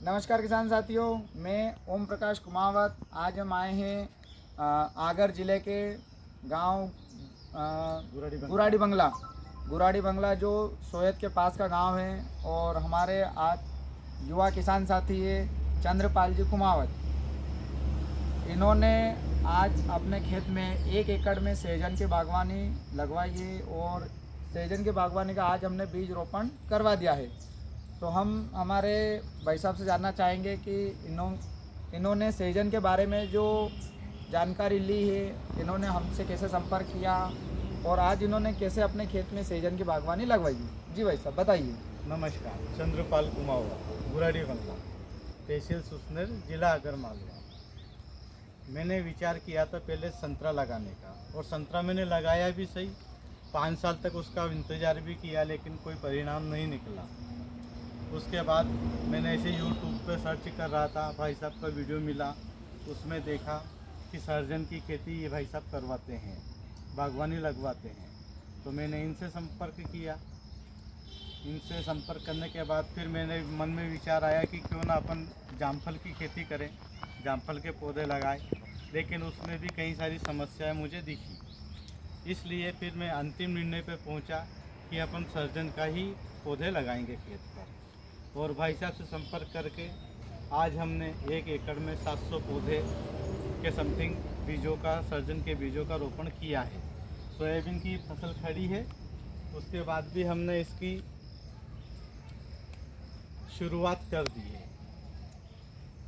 नमस्कार किसान साथियों, मैं ओम प्रकाश कुमावत। आज हम आए हैं आगर जिले के गांव गुराड़ी बंगला जो सोयत के पास का गांव है। और हमारे आज युवा किसान साथी है चंद्रपाल जी कुमावत। इन्होंने आज अपने खेत में 1 एकड़ में सहजन की बागवानी लगवाई है और सहजन की बागवानी का आज हमने बीज रोपण करवा दिया है। तो हम हमारे भाई साहब से जानना चाहेंगे कि इन्होंने सहजन के बारे में जो जानकारी ली है, इन्होंने हमसे कैसे संपर्क किया और आज इन्होंने कैसे अपने खेत में सहजन की बागवानी लगवाई है। जी भाई साहब बताइए। नमस्कार, चंद्रपाल कुमावत, गुराड़ी बंगला, तहसील सुसनेर, जिला आगर मालवा। मैंने विचार किया था पहले संतरा लगाने का, और संतरा मैंने लगाया भी सही। 5 साल तक उसका इंतज़ार भी किया, लेकिन कोई परिणाम नहीं निकला। उसके बाद मैंने ऐसे यूट्यूब पर सर्च कर रहा था, भाई साहब का वीडियो मिला, उसमें देखा कि सहजन की खेती ये भाई साहब करवाते हैं, बागवानी लगवाते हैं। तो मैंने इनसे संपर्क किया। इनसे संपर्क करने के बाद फिर मेरे मन में विचार आया कि क्यों ना अपन जामफल की खेती करें, जामफल के पौधे लगाए। लेकिन उसमें भी कई सारी समस्याएं मुझे दिखी। इसलिए फिर मैं अंतिम निर्णय पर पहुंचा कि अपन सहजन का ही पौधे लगाएंगे खेत पर। और भाई साहब से संपर्क करके आज हमने 1 एकड़ में 700 पौधे के समथिंग बीजों का, सहजन के बीजों का रोपण किया है। सोयाबीन की फसल खड़ी है, उसके बाद भी हमने इसकी शुरुआत कर दी है।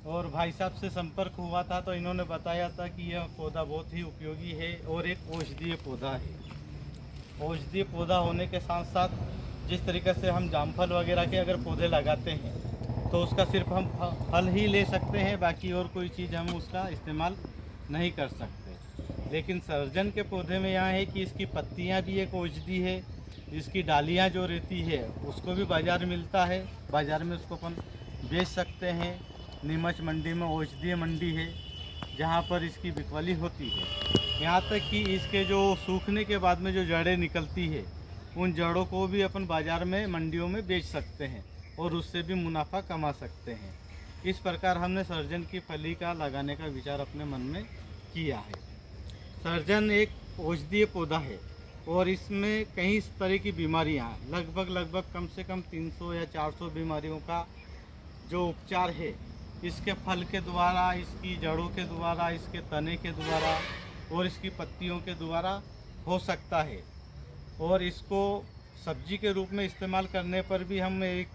और भाई साहब से संपर्क हुआ था तो इन्होंने बताया था कि यह पौधा बहुत ही उपयोगी है और एक औषधीय पौधा है। औषधीय पौधा होने के साथ साथ जिस तरीके से हम जामफल वगैरह के अगर पौधे लगाते हैं तो उसका सिर्फ हम फल ही ले सकते हैं, बाकी और कोई चीज़ हम उसका इस्तेमाल नहीं कर सकते। लेकिन सहजन के पौधे में यहाँ है कि इसकी पत्तियाँ भी एक औषधि है, इसकी डालियाँ जो रहती है उसको भी बाज़ार मिलता है, बाज़ार में उसको अपन बेच सकते हैं। नीमच मंडी में औषधीय मंडी है जहाँ पर इसकी बिकवाली होती है। यहाँ तक कि इसके जो सूखने के बाद में जो जड़ें निकलती है, उन जड़ों को भी अपन बाज़ार में, मंडियों में बेच सकते हैं और उससे भी मुनाफा कमा सकते हैं। इस प्रकार हमने सहजन की फली का लगाने का विचार अपने मन में किया है। सहजन एक औषधीय पौधा है और इसमें कई तरह की बीमारियाँ, लगभग कम से कम 300 या 400 बीमारियों का जो उपचार है इसके फल के द्वारा, इसकी जड़ों के द्वारा, इसके तने के द्वारा और इसकी पत्तियों के द्वारा हो सकता है। और इसको सब्जी के रूप में इस्तेमाल करने पर भी हम एक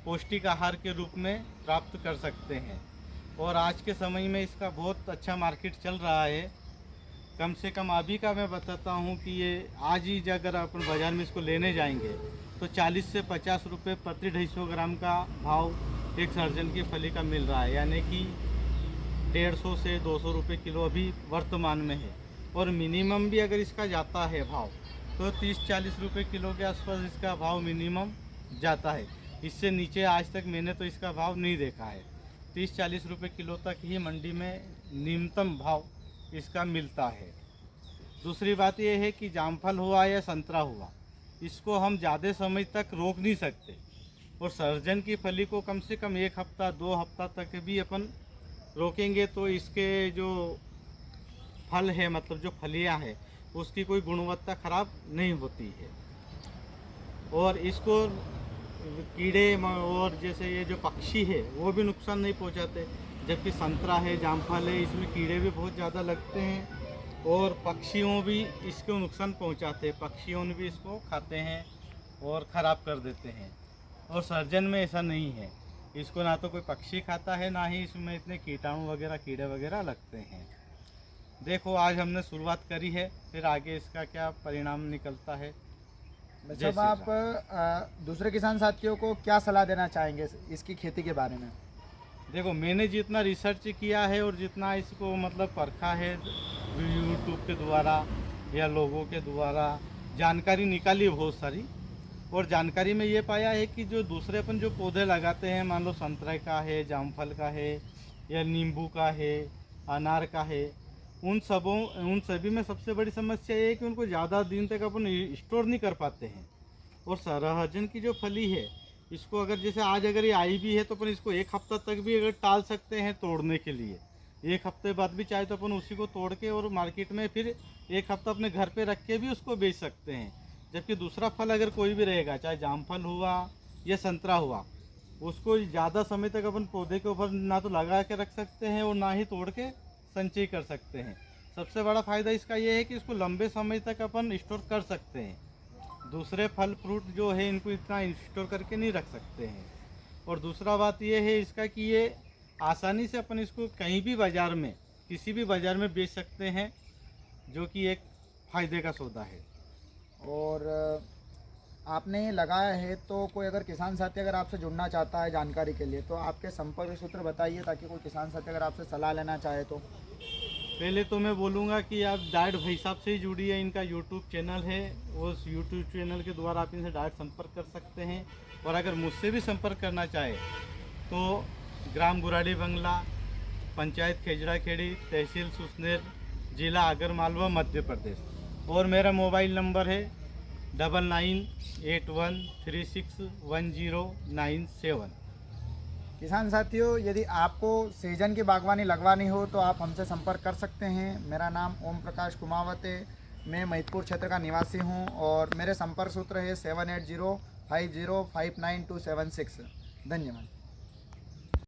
पौष्टिक आहार के रूप में प्राप्त कर सकते हैं। और आज के समय में इसका बहुत अच्छा मार्केट चल रहा है। कम से कम अभी का मैं बताता हूँ कि ये आज ही अगर अपन बाज़ार में इसको लेने जाएंगे तो 40 से 50 रुपये प्रति 250 ग्राम का भाव एक सहजन की फली का मिल रहा है, यानी कि 150 से 200 रुपये किलो अभी वर्तमान में है। और मिनिमम भी अगर इसका जाता है भाव तो 30-40 रुपये किलो के आसपास इसका भाव मिनिमम जाता है। इससे नीचे आज तक मैंने तो इसका भाव नहीं देखा है। 30-40 रुपये किलो तक ही मंडी में न्यूनतम भाव इसका मिलता है। दूसरी बात यह है कि जामफल हुआ या संतरा हुआ, इसको हम ज़्यादा समय तक रोक नहीं सकते। और सहजन की फली को कम से कम 1 हफ्ता 2 हफ्ता तक भी अपन रोकेंगे तो इसके जो फल है, जो फलियां है, उसकी कोई गुणवत्ता खराब नहीं होती है। और इसको कीड़े और जैसे ये जो पक्षी है वो भी नुकसान नहीं पहुंचाते। जबकि संतरा है, जामफल है, इसमें कीड़े भी बहुत ज़्यादा लगते हैं और पक्षियों भी इसको नुकसान पहुंचाते हैं। पक्षियों ने भी इसको खाते हैं और ख़राब कर देते हैं। और सहजन में ऐसा नहीं है, इसको ना तो कोई पक्षी खाता है, ना ही इसमें इतने कीटाणु वगैरह, कीड़े वगैरह लगते हैं। देखो आज हमने शुरुआत करी है, फिर आगे इसका क्या परिणाम निकलता है। जब आप दूसरे किसान साथियों को क्या सलाह देना चाहेंगे इसकी खेती के बारे में? देखो मैंने जितना रिसर्च किया है और जितना इसको परखा है यूट्यूब के द्वारा या लोगों के द्वारा जानकारी निकाली बहुत सारी। और जानकारी में ये पाया है कि जो दूसरे अपन जो पौधे लगाते हैं, मान लो संतरे का है, जामफल का है या नींबू का है, अनार का है, उन सभी में सबसे बड़ी समस्या ये है कि उनको ज़्यादा दिन तक अपन स्टोर नहीं कर पाते हैं। और सहजन की जो फली है इसको अगर जैसे आज अगर ये आई भी है तो अपन इसको एक हफ्ता तक भी अगर टाल सकते हैं तोड़ने के लिए। एक हफ्ते बाद भी चाहे तो अपन उसी को तोड़ के और मार्केट में फिर एक हफ्ता अपने घर पे रख के भी उसको बेच सकते हैं। जबकि दूसरा फल अगर कोई भी रहेगा, चाहे जामफल हुआ या संतरा हुआ, उसको ज़्यादा समय तक अपन पौधे के ऊपर ना तो लगा के रख सकते हैं और ना ही तोड़ के संचय कर सकते हैं। सबसे बड़ा फ़ायदा इसका ये है कि इसको लंबे समय तक अपन स्टोर कर सकते हैं। दूसरे फल फ्रूट जो है इनको इतना स्टोर करके नहीं रख सकते हैं। और दूसरा बात ये है इसका कि ये आसानी से अपन इसको कहीं भी बाज़ार में, किसी भी बाज़ार में बेच सकते हैं, जो कि एक फ़ायदे का सौदा है। और आपने ये लगाया है तो कोई अगर किसान साथी अगर आपसे जुड़ना चाहता है जानकारी के लिए, तो आपके संपर्क सूत्र बताइए ताकि कोई किसान साथी अगर आपसे सलाह लेना चाहे तो। पहले तो मैं बोलूँगा कि आप डायरेक्ट भाई साहब से ही जुड़िए। इनका यूट्यूब चैनल है, उस यूट्यूब चैनल के द्वारा आप इनसे डायरेक्ट संपर्क कर सकते हैं। और अगर मुझसे भी संपर्क करना चाहे तो ग्राम गुराड़ी बंगला, पंचायत खेजड़ा खेड़ी, तहसील सुसनेर, जिला आगर मालवा, मध्य प्रदेश। और मेरा मोबाइल नंबर है 9981361097। किसान साथियों, यदि आपको सीजन की बागवानी लगवानी हो तो आप हमसे संपर्क कर सकते हैं। मेरा नाम ओम प्रकाश कुमावत है, मैं महिदपुर क्षेत्र का निवासी हूं और मेरे संपर्क सूत्र है 7805059276। धन्यवाद।